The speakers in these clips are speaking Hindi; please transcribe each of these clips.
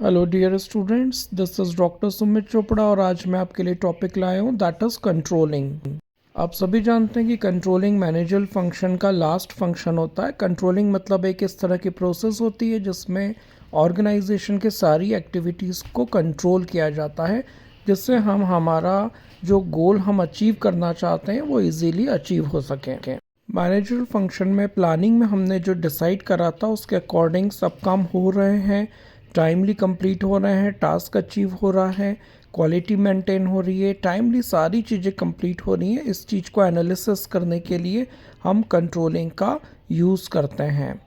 Hello dear students, this is doctor Sumit Chopra और आज मैं आपके लिए टॉपिक लाया हूँ दैट इज़ कंट्रोलिंग। आप सभी जानते हैं कि कंट्रोलिंग मैनेजर फंक्शन का लास्ट फंक्शन होता है। कंट्रोलिंग मतलब एक इस तरह की प्रोसेस होती है जिसमें ऑर्गेनाइजेशन के सारी एक्टिविटीज़ को कंट्रोल किया जाता है, जिससे हम हमारा जो गोल हम अचीव करना चाहते हैं वो इजीली अचीव हो सकें। मैनेजर फंक्शन में प्लानिंग में हमने जो डिसाइड करा था उसके अकॉर्डिंग सब काम हो रहे हैं, टाइमली कंप्लीट हो रहे हैं, टास्क अचीव हो रहा है, क्वालिटी मेंटेन हो रही है, टाइमली सारी चीज़ें कंप्लीट हो रही हैं। इस चीज़ को एनालिसिस करने के लिए हम कंट्रोलिंग का यूज़ करते हैं।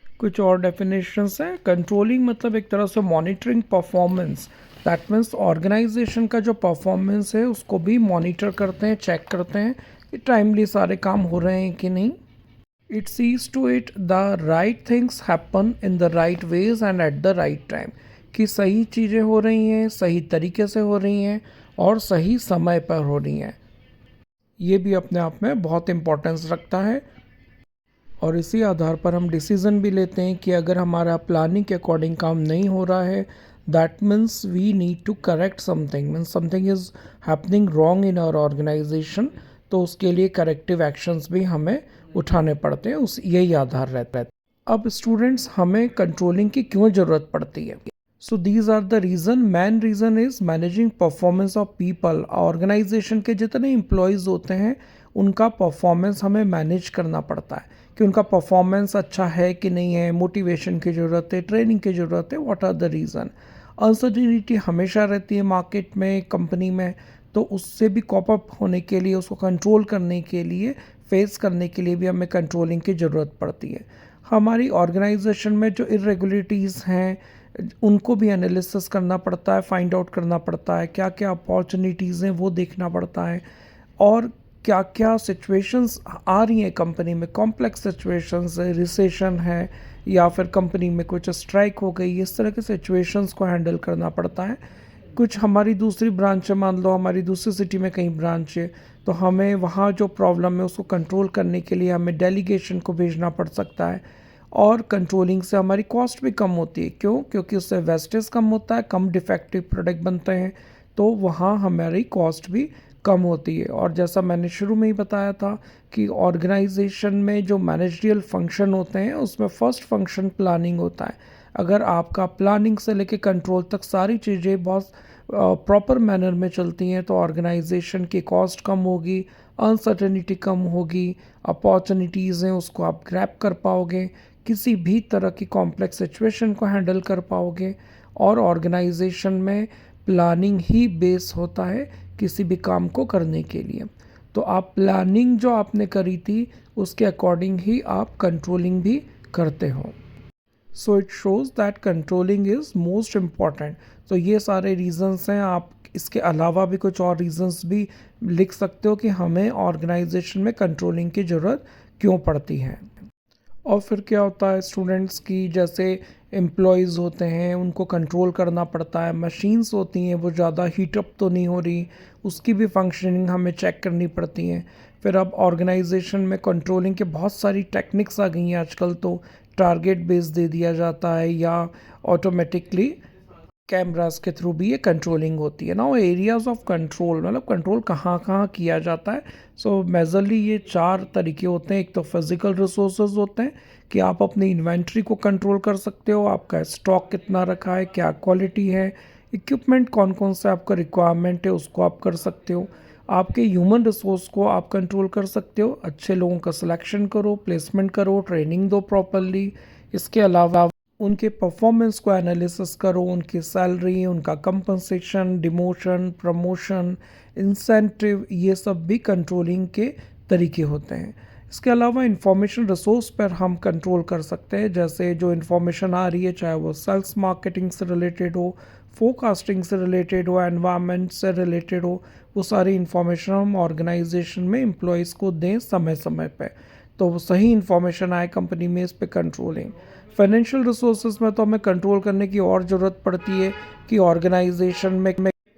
कुछ और डेफिनेशंस हैं। कंट्रोलिंग मतलब एक तरह से monitoring performance, that means organisation का जो परफॉर्मेंस है उसको भी मॉनिटर करते हैं, चेक करते हैं कि टाइमली सारे काम हो रहे हैं कि नहीं। It sees to it the right things happen in the right ways and at the right time, कि सही चीज़ें हो रही हैं, सही तरीके से हो रही हैं और सही समय पर हो रही हैं। ये भी अपने आप में बहुत इम्पोर्टेंस रखता है और इसी आधार पर हम डिसीज़न भी लेते हैं कि अगर हमारा प्लानिंग के अकॉर्डिंग काम नहीं हो रहा है, that means we need to correct something, means something is happening wrong in our organisation, तो उसके लिए करेक्टिव एक्शंस भी हमें उठाने पड़ते हैं। उस यही आधार रहता है। अब स्टूडेंट्स, हमें कंट्रोलिंग की क्यों ज़रूरत पड़ती है? So these are the reason. Main reason is managing performance of people. Organisation के जितने एम्प्लॉयज़ होते हैं उनका परफॉर्मेंस हमें मैनेज करना पड़ता है कि उनका परफॉर्मेंस अच्छा है कि नहीं है, मोटिवेशन की ज़रूरत है, ट्रेनिंग की ज़रूरत है, what are the reason. Uncertainty हमेशा रहती है मार्केट में, कंपनी में, तो उससे भी कॉप अप होने के लिए, उसको कंट्रोल करने के लिए, फेस करने के लिए भी हमें कंट्रोलिंग की ज़रूरत पड़ती है। हमारी ऑर्गेनाइजेशन में जो इरेगुलरिटीज़ हैं उनको भी एनालिसिस करना पड़ता है, फाइंड आउट करना पड़ता है, क्या क्या अपॉर्चुनिटीज़ हैं वो देखना पड़ता है और क्या क्या सिचुएशंस आ रही हैं कंपनी में, कॉम्प्लेक्स सिचुएशंस है, रिसेशन है या फिर कंपनी में कुछ स्ट्राइक हो गई, इस तरह के सिचुएशंस को हैंडल करना पड़ता है। कुछ हमारी दूसरी ब्रांच है, मान लो हमारी दूसरी सिटी में कहीं ब्रांच है, तो हमें वहाँ जो प्रॉब्लम है उसको कंट्रोल करने के लिए हमें डेलीगेशन को भेजना पड़ सकता है और कंट्रोलिंग से हमारी कॉस्ट भी कम होती है। क्यों? क्योंकि उससे वेस्टेज कम होता है, कम डिफेक्टिव प्रोडक्ट बनते हैं, तो वहाँ हमारी कॉस्ट भी कम होती है। और जैसा मैंने शुरू में ही बताया था कि ऑर्गेनाइजेशन में जो मैनेजरियल फंक्शन होते हैं उसमें फर्स्ट फंक्शन प्लानिंग होता है। अगर आपका प्लानिंग से लेके कंट्रोल तक सारी चीज़ें बहुत प्रॉपर मैनर में चलती हैं तो ऑर्गेनाइजेशन की कॉस्ट कम होगी, अनसर्टेनिटी कम होगी, अपॉर्चुनिटीज़ हैं उसको आप ग्रैब कर पाओगे, किसी भी तरह की कॉम्प्लेक्स सिचुएशन को हैंडल कर पाओगे। और ऑर्गेनाइजेशन में प्लानिंग ही बेस होता है किसी भी काम को करने के लिए। तो आप प्लानिंग जो आपने करी थी उसके अकॉर्डिंग ही आप कंट्रोलिंग भी करते हो। So it shows that controlling is most important. तो ये सारे रीज़न्स हैं। आप इसके अलावा भी कुछ और रीज़न्स भी लिख सकते हो कि हमें ऑर्गेनाइजेशन में कंट्रोलिंग की ज़रूरत क्यों पड़ती है। और फिर क्या होता है स्टूडेंट्स की, जैसे एम्प्लॉयज़ होते हैं उनको कंट्रोल करना पड़ता है, मशीन्स होती हैं वो ज़्यादा हीटअप तो नहीं हो रही, उसकी भी फंक्शनिंग हमें चेक करनी पड़ती हैं। फिर अब ऑर्गेनाइजेशन में कंट्रोलिंग के बहुत सारी टेक्निक्स आ गई हैं आजकल, तो टारगेट बेस दे दिया जाता है या ऑटोमेटिकली कैमरास के थ्रू भी ये कंट्रोलिंग होती है ना। वो एरियाज ऑफ कंट्रोल मतलब कंट्रोल कहाँ कहाँ किया जाता है। सो मेजरली ये चार तरीके होते हैं। एक तो फिजिकल रिसोर्सेज होते हैं कि आप अपनी इन्वेंट्री को कंट्रोल कर सकते हो, आपका स्टॉक कितना रखा है, क्या क्वालिटी है, इक्विपमेंट कौन कौन सा आपका रिक्वायरमेंट है उसको आप कर सकते हो। आपके ह्यूमन रिसोर्स को आप कंट्रोल कर सकते हो, अच्छे लोगों का सिलेक्शन करो, प्लेसमेंट करो, ट्रेनिंग दो प्रॉपरली। इसके अलावा उनके परफॉर्मेंस को एनालिसिस करो, उनकी सैलरी, उनका कंपनसेशन, डिमोशन, प्रमोशन, इंसेंटिव, ये सब भी कंट्रोलिंग के तरीके होते हैं। इसके अलावा इंफॉर्मेशन रिसोर्स पर हम कंट्रोल कर सकते हैं। जैसे जो इन्फॉर्मेशन आ रही है, चाहे वो सेल्स मार्केटिंग से रिलेटेड हो, फोरकास्टिंग से रिलेटेड हो, एनवायरनमेंट से रिलेटेड हो, वो सारी इन्फॉर्मेशन हम ऑर्गेनाइजेशन में एम्प्लॉयज़ को दें समय समय पे, तो वो सही इन्फॉर्मेशन आए कंपनी में। इस पे कंट्रोलिंग। फाइनेंशियल रिसोर्सेज में तो हमें कंट्रोल करने की और ज़रूरत पड़ती है कि ऑर्गेनाइजेशन में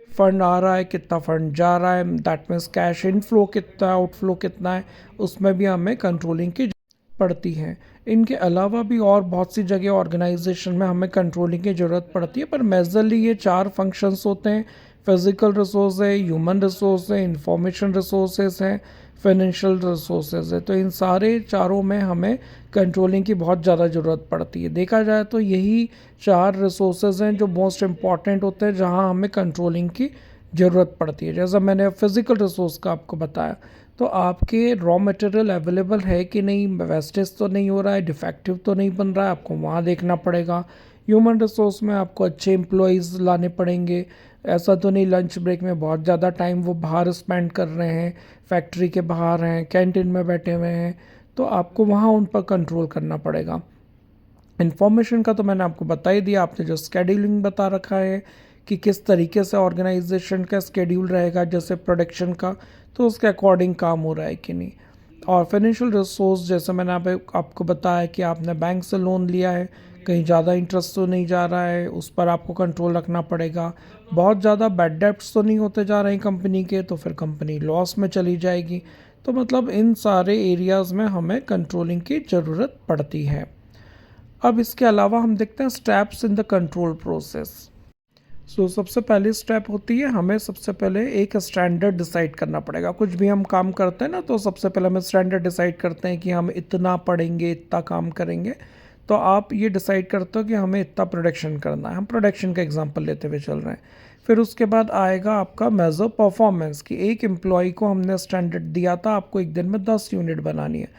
फ़ंड आ रहा है, कितना फ़ंड जा रहा है, दैट मीन्स कैश इनफ्लो कितना है, आउटफ्लो कितना है, उसमें भी हमें कंट्रोलिंग की पड़ती है। इनके अलावा भी और बहुत सी जगह ऑर्गेनाइजेशन में हमें कंट्रोलिंग की ज़रूरत पड़ती है, पर मेजरली ये 4 फंक्शंस होते हैं। फिजिकल रिसोर्स है, ह्यूमन रिसोर्स है, इंफॉर्मेशन रिसोर्सेज हैं, फाइनेंशियल रिसोर्सेज है। तो इन सारे चारों में हमें कंट्रोलिंग की बहुत ज़्यादा ज़रूरत पड़ती है। देखा जाए तो यही 4 रिसोर्सेज हैं जो मोस्ट इम्पॉर्टेंट होते हैं, जहाँ हमें कंट्रोलिंग की ज़रूरत पड़ती है। जैसा मैंने फिजिकल रिसोर्स का आपको बताया, तो आपके रॉ मटेरियल अवेलेबल है कि नहीं, वेस्टेज तो नहीं हो रहा है, डिफेक्टिव तो नहीं बन रहा है, आपको वहाँ देखना पड़ेगा। ह्यूमन रिसोर्स में आपको अच्छे एम्प्लॉयज़ लाने पड़ेंगे। ऐसा तो नहीं लंच ब्रेक में बहुत ज़्यादा टाइम वो बाहर स्पेंड कर रहे हैं, फैक्ट्री के बाहर हैं, कैंटीन में बैठे हुए हैं, तो आपको वहाँ उन पर कंट्रोल करना पड़ेगा। इन्फॉर्मेशन का तो मैंने आपको बता ही दिया, आपने जो स्केड्यूलिंग बता रखा है कि किस तरीके से ऑर्गेनाइजेशन का स्केड्यूल रहेगा, जैसे प्रोडक्शन का, तो उसके अकॉर्डिंग काम हो रहा है कि नहीं। और फाइनेंशियल रिसोर्स जैसे मैंने आपको बताया कि आपने बैंक से लोन लिया है, कहीं ज़्यादा इंटरेस्ट तो नहीं जा रहा है, उस पर आपको कंट्रोल रखना पड़ेगा। बहुत ज़्यादा बैड डेब्ट्स तो नहीं होते जा रहे हैं कंपनी के, तो फिर कंपनी लॉस में चली जाएगी। तो मतलब इन सारे एरियाज़ में हमें कंट्रोलिंग की ज़रूरत पड़ती है। अब इसके अलावा हम देखते हैं steps in the control process. सबसे पहली स्टेप होती है, हमें सबसे पहले एक स्टैंडर्ड डिसाइड करना पड़ेगा। कुछ भी हम काम करते हैं ना, तो सबसे पहले हम स्टैंडर्ड डिसाइड करते हैं कि हम इतना पढ़ेंगे, इतना काम करेंगे। तो आप ये डिसाइड करते हो कि हमें इतना प्रोडक्शन करना है, हम प्रोडक्शन का एग्जांपल लेते हुए चल रहे हैं। फिर उसके बाद आएगा आपका मेजर परफॉर्मेंस, कि एक एम्प्लॉय को हमने स्टैंडर्ड दिया था, आपको एक दिन में 10 यूनिट बनानी है।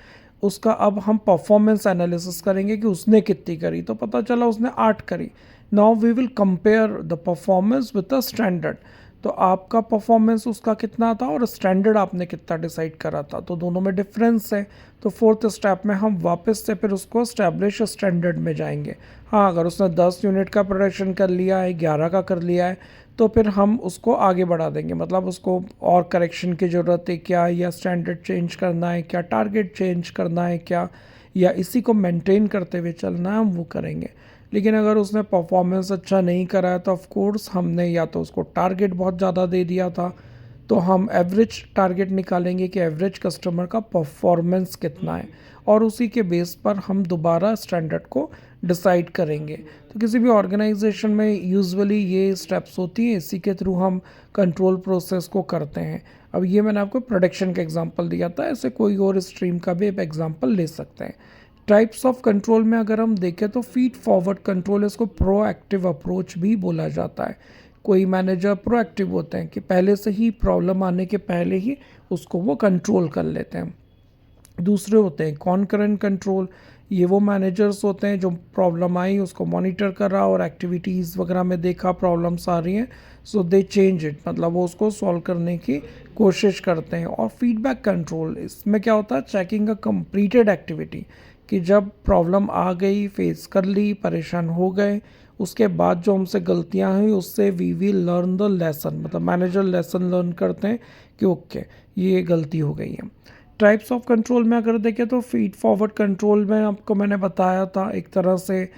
उसका अब हम परफॉर्मेंस एनालिसिस करेंगे कि उसने कितनी करी, तो पता चला उसने 8 करी। Now we will compare the performance with the standard. तो आपका परफॉर्मेंस उसका कितना था और स्टैंडर्ड आपने कितना डिसाइड करा था, तो दोनों में डिफरेंस है। तो फोर्थ स्टेप में हम वापस से फिर उसको स्टैब्लिश स्टैंडर्ड में जाएंगे। हाँ, अगर उसने 10 यूनिट का प्रोडक्शन कर लिया है, 11 का कर लिया है, तो फिर हम उसको आगे बढ़ा देंगे। मतलब उसको और करेक्शन की ज़रूरत है क्या, या स्टैंडर्ड चेंज करना है क्या, टारगेट चेंज करना है क्या, या इसी को मेंटेन करते हुए चलना है, हम वो करेंगे। लेकिन अगर उसने परफॉर्मेंस अच्छा नहीं करा है, तो ऑफ कोर्स हमने या तो उसको टारगेट बहुत ज़्यादा दे दिया था, तो हम एवरेज टारगेट निकालेंगे कि एवरेज कस्टमर का परफॉर्मेंस कितना है, और उसी के बेस पर हम दोबारा स्टैंडर्ड को डिसाइड करेंगे। तो किसी भी ऑर्गेनाइजेशन में यूजुअली ये स्टेप्स होती हैं, इसी के थ्रू हम कंट्रोल प्रोसेस को करते हैं। अब ये मैंने आपको प्रोडक्शन का एग्जांपल दिया था, ऐसे कोई और स्ट्रीम का भी आप एग्जांपल ले सकते हैं। टाइप्स ऑफ कंट्रोल में अगर हम देखें तो फीड फॉरवर्ड कंट्रोल, इसको प्रोएक्टिव अप्रोच भी बोला जाता है। कोई मैनेजर प्रोएक्टिव होते हैं कि पहले से ही प्रॉब्लम आने के पहले ही उसको वो कंट्रोल कर लेते हैं। दूसरे होते हैं कॉन्करेंट कंट्रोल, ये वो मैनेजर्स होते हैं जो प्रॉब्लम आई उसको मॉनिटर कर रहा और एक्टिविटीज़ वगैरह में देखा प्रॉब्लम्स आ रही हैं, सो दे चेंज इट, मतलब वो उसको सॉल्व करने की कोशिश करते हैं। और फीडबैक कंट्रोल, इसमें क्या होता है, चेकिंग अ कंप्लीटेड एक्टिविटी, कि जब प्रॉब्लम आ गई, फेस कर ली, परेशान हो गए, उसके बाद जो हमसे गलतियां हुई उससे we will learn the lesson, मतलब मैनेजर लेसन लर्न करते हैं कि ओके ये गलती हो गई है। टाइप्स ऑफ कंट्रोल में अगर देखें तो फीड फॉरवर्ड कंट्रोल में आपको मैंने बताया था, एक तरह से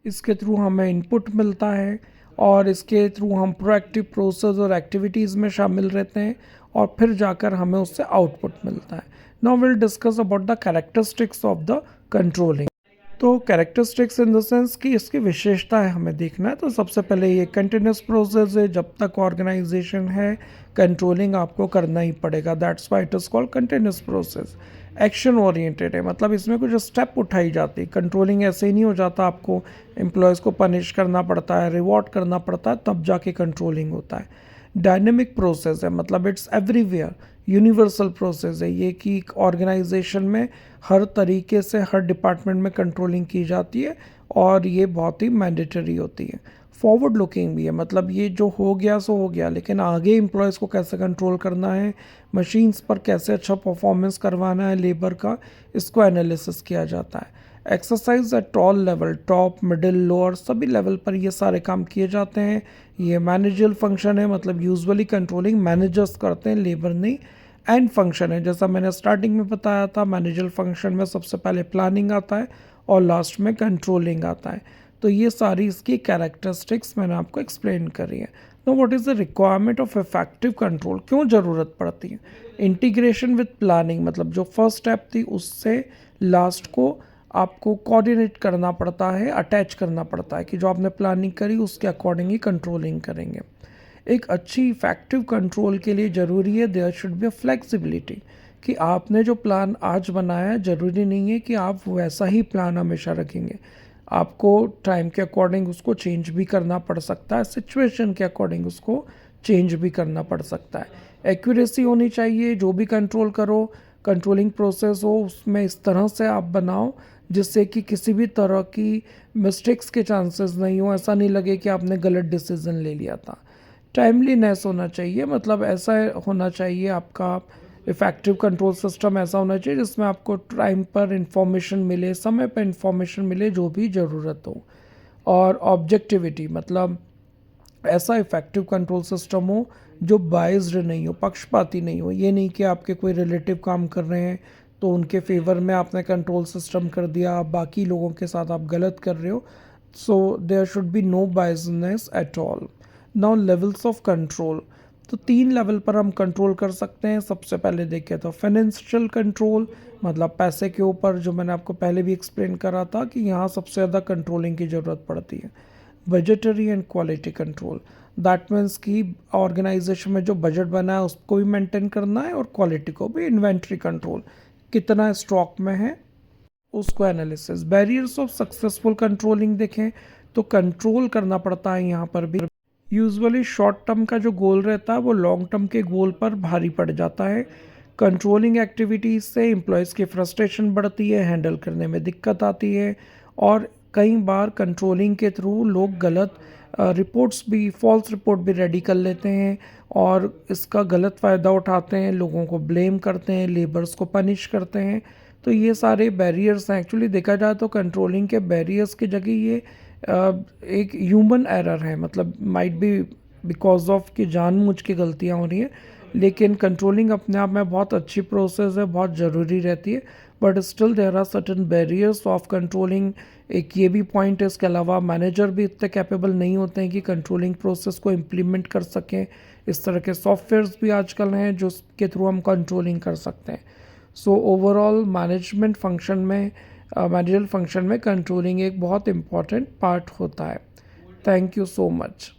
इसके थ्रू हमें इनपुट मिलता है और इसके थ्रू हम प्रोएक्टिव प्रोसेस और एक्टिविटीज़ में शामिल रहते हैं, और फिर जाकर हमें उससे आउटपुट मिलता है। Now will discuss about the characteristics of the controlling. तो कैरेक्टरिस्टिक्स इन द सेंस कि इसकी विशेषताएं हमें देखना है। तो सबसे पहले ये कंटिन्यूस प्रोसेस है, जब तक ऑर्गेनाइजेशन है कंट्रोलिंग आपको करना ही पड़ेगा, that's why it is called continuous process. Action oriented है, मतलब इसमें कुछ स्टेप उठाई जाती है। कंट्रोलिंग ऐसे ही नहीं हो जाता, आपको एम्प्लॉयज़ को पनिश करना पड़ता है, रिवॉर्ड करना पड़ता है, तब जाके कंट्रोलिंग होता है। डायनेमिक प्रोसेस है, मतलब इट्स एवरीवेयर, यूनिवर्सल प्रोसेस है ये, कि ऑर्गेनाइजेशन में हर तरीके से हर डिपार्टमेंट में कंट्रोलिंग की जाती है और ये बहुत ही मैंडेटरी होती है। फॉरवर्ड लुकिंग भी है, मतलब ये जो हो गया सो हो गया, लेकिन आगे एम्प्लॉयज़ को कैसे कंट्रोल करना है, मशीन्स पर कैसे अच्छा परफॉर्मेंस करवाना है लेबर का, इसको एनालिसिस किया जाता है। Exercise at all level, top middle lower सभी लेवल पर ये सारे काम किए जाते हैं। ये मैनेजरल फंक्शन है, मतलब यूजुअली कंट्रोलिंग मैनेजर्स करते हैं, लेबर नहीं। एंड फंक्शन है, जैसा मैंने स्टार्टिंग में बताया था, मैनेजरल फंक्शन में सबसे पहले प्लानिंग आता है और लास्ट में कंट्रोलिंग आता है। तो ये सारी इसकी कैरेक्टरिस्टिक्स मैंने आपको एक्सप्लेन करी है। Know what is the requirement of effective control, क्यों ज़रूरत पड़ती है। इंटीग्रेशन विद प्लानिंग, मतलब जो फर्स्ट स्टेप थी उससे लास्ट को आपको कोऑर्डिनेट करना पड़ता है, अटैच करना पड़ता है कि जो आपने प्लानिंग करी उसके अकॉर्डिंग ही कंट्रोलिंग करेंगे। एक अच्छी इफ़ेक्टिव कंट्रोल के लिए ज़रूरी है there should be a flexibility, कि आपने जो प्लान आज बनाया है ज़रूरी नहीं है कि आप वैसा ही प्लान हमेशा रखेंगे। आपको टाइम के अकॉर्डिंग उसको चेंज भी करना पड़ सकता है, सिचुएशन के अकॉर्डिंग उसको चेंज भी करना पड़ सकता है। एक्यूरेसी होनी चाहिए, जो भी कंट्रोल करो, कंट्रोलिंग प्रोसेस हो उसमें इस तरह से आप बनाओ जिससे कि किसी भी तरह की मिस्टेक्स के चांसेस नहीं हो, ऐसा नहीं लगे कि आपने गलत डिसीजन ले लिया था। टाइमलीनेस होना चाहिए, मतलब ऐसा होना चाहिए आपका इफ़ेक्टिव कंट्रोल सिस्टम ऐसा होना चाहिए जिसमें आपको टाइम पर इंफॉर्मेशन मिले, समय पर इंफॉर्मेशन मिले जो भी ज़रूरत हो। और ऑब्जेक्टिविटी, मतलब ऐसा इफ़ेक्टिव कंट्रोल सिस्टम हो जो बाइज्ड नहीं हो, पक्षपाती नहीं हो। ये नहीं कि आपके कोई रिलेटिव काम कर रहे हैं तो उनके फेवर में आपने कंट्रोल सिस्टम कर दिया, बाकी लोगों के साथ आप गलत कर रहे हो। So there should be no biasness at all. Now levels of control, तो 3 लेवल पर हम कंट्रोल कर सकते हैं। सबसे पहले देखें तो फाइनेंशियल कंट्रोल, मतलब पैसे के ऊपर, जो मैंने आपको पहले भी एक्सप्लेन करा था कि यहाँ सबसे ज़्यादा कंट्रोलिंग की ज़रूरत पड़ती है। Budgetary and quality control, that means कि ऑर्गेनाइजेशन में जो बजट बना है उसको भी मेंटेन करना है और क्वालिटी को भी। इन्वेंट्री कंट्रोल, कितना स्टॉक में है उसको analysis. Barriers of successful controlling देखें तो कंट्रोल करना पड़ता है यहाँ पर भी। यूजुअली शॉर्ट टर्म का जो गोल रहता है वो लॉन्ग टर्म के गोल पर भारी पड़ जाता है। कंट्रोलिंग एक्टिविटीज़ से एम्प्लॉयज़ की फ्रस्ट्रेशन बढ़ती है, हैंडल करने में दिक्कत आती है, और कई बार कंट्रोलिंग के थ्रू लोग गलत रिपोर्ट्स भी, फॉल्स रिपोर्ट भी रेडी कर लेते हैं और इसका गलत फ़ायदा उठाते हैं, लोगों को ब्लेम करते हैं, लेबर्स को पनिश करते हैं। तो ये सारे बैरियर्स हैं। एक्चुअली देखा जाए तो कंट्रोलिंग के बैरियर्स की जगह ये एक ह्यूमन एरर है, मतलब माइट बी बिकॉज ऑफ कि जानबूझ के गलतियाँ हो रही हैं, लेकिन कंट्रोलिंग अपने आप में बहुत अच्छी प्रोसेस है, बहुत ज़रूरी रहती है। But still there are certain barriers of controlling. एक ये भी पॉइंट है, इसके अलावा मैनेजर भी इतने कैपेबल नहीं होते हैं कि कंट्रोलिंग प्रोसेस को इम्प्लीमेंट कर सकें। इस तरह के सॉफ्टवेयर्स भी आजकल हैं जो के थ्रू हम कंट्रोलिंग कर सकते हैं। सो ओवरऑल मैनेजमेंट फंक्शन में, मैनेजर फंक्शन में कंट्रोलिंग एक बहुत इम्पॉर्टेंट पार्ट होता है। Thank you so much.